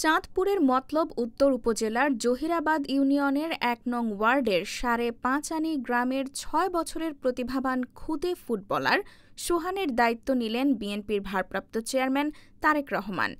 চাঁদপুরের মতলব উত্তর উপজেলার জহিরাবাদ ইউনিয়নের ১ নং ওয়ার্ডের ৫.৫ আনি গ্রামের ৬ বছরের প্রতিভাবান খুদে ফুটবলার সোহানের দায়িত্ব নিলেন বিএনপির ভারপ্রাপ্ত চেয়ারম্যান তারেক রহমান।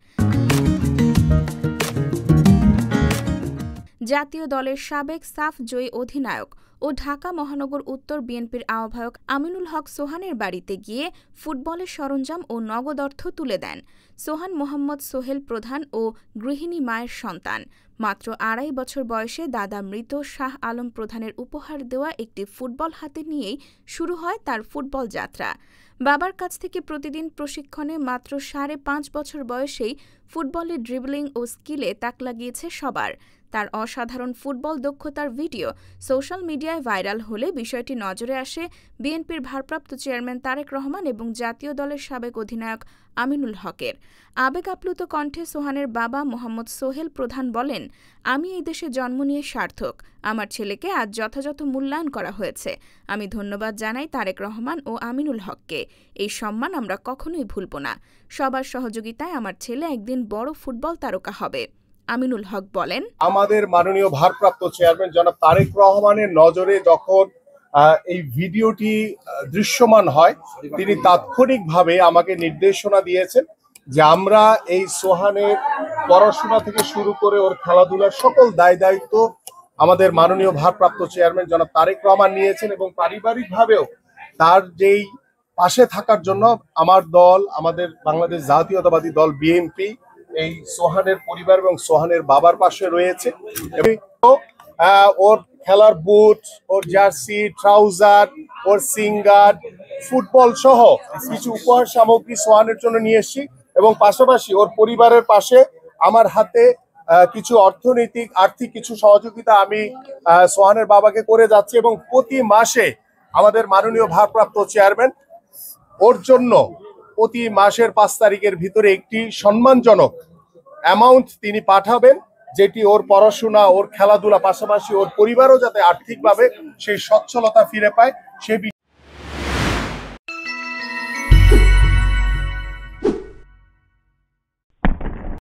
জাতীয় দলের সাবেক সাফ জয়ী অধিনায়ক ও ঢাকা মহানগর উত্তর বিএনপির আহ্বায়ক আমিনুল হক সোহানের বাড়িতে গিয়ে ফুটবলের সরঞ্জাম ও নগদ অর্থ তুলে দেন। সোহান মোহাম্মদ সোহেল প্রধান ও গৃহিণী মায়ের সন্তান। মাত্র ২.৫ বছর বয়সে দাদা মৃত শাহ আলম প্রধানের উপহার দেওয়া একটি ফুটবল হাতে নিয়েই শুরু হয় তার ফুটবল যাত্রা। বাবার কাছ থেকে প্রতিদিন প্রশিক্ষণে মাত্র ৫.৫ বছর বয়সেই ফুটবলে ড্রিবলিং ও স্কিলে তাক লাগিয়েছে সবার। তার অসাধারণ ফুটবল দক্ষতার ভিডিও সোশ্যাল মিডিয়ায় ভাইরাল হলে বিষয়টি নজরে আসে বিএনপির ভারপ্রাপ্ত চেয়ারম্যান তারেক রহমান এবং জাতীয় দলের সাবেক অধিনায়ক আমিনুল হকের। আবেগ আপ্লুত কণ্ঠে সোহানের বাবা মোহাম্মদ সোহেল প্রধান বলেন, আমি এই দেশে জন্ম নিয়ে সার্থক। আমার ছেলেকে আজ যথাযথ মূল্যায়ন করা হয়েছে। আমি ধন্যবাদ জানাই তারেক রহমান ও আমিনুল হককে। এই সম্মান আমরা কখনোই ভুলব না। সবার সহযোগিতায় আমার ছেলে একদিন বড় ফুটবল তারকা হবে। আমিনুল হক বলেন, আমাদের মাননীয় ভারপ্রাপ্ত চেয়ারম্যান জনাব তারেক রহমানের নজরে যখন এই ভিডিওটি দৃশ্যমান হয়, তিনি তাৎক্ষণিকভাবে আমাকে নির্দেশনা দিয়েছেন যে আমরা এই সোহানের পড়াশোনা থেকে শুরু করে ওর খেলাধুলার সকল দায় দায়িত্ব আমাদের মাননীয় ভারপ্রাপ্ত চেয়ারম্যান জনাব তারেক রহমান নিয়েছেন এবং পারিবারিকভাবেও তার যেই পাশে থাকার জন্য আমার দল, আমাদের বাংলাদেশ জাতীয়তাবাদী দল বিএনপি এই সোহানের পরিবার এবং সোহানের বাবার পাশে রয়েছে। ওর খেলার বুট, ওর জার্সি, ট্রাউজার, ওর সিঙ্গার, ফুটবল সহ কিছু উপহার সামগ্রী সোহানের জন্য নিয়ে এসেছি এবং পাশাপাশি ওর পরিবারের পাশে আমার হাতে কিছু আর্থিক কিছু সহযোগিতা আমি সোহানের বাবাকে করে যাচ্ছি এবং প্রতি মাসে আমাদের মাননীয় ভারপ্রাপ্ত চেয়ারম্যান ওর জন্য প্রতি মাসের ৫ তারিখের ভিতরে একটি সম্মানজনক অ্যামাউন্ট তিনি পাঠাবেন, যেটি ওর পড়াশোনা, ওর খেলাধুলা পাশাপাশি ওর পরিবারও যাতে আর্থিকভাবে সেই সচ্ছলতা ফিরে পায় সেই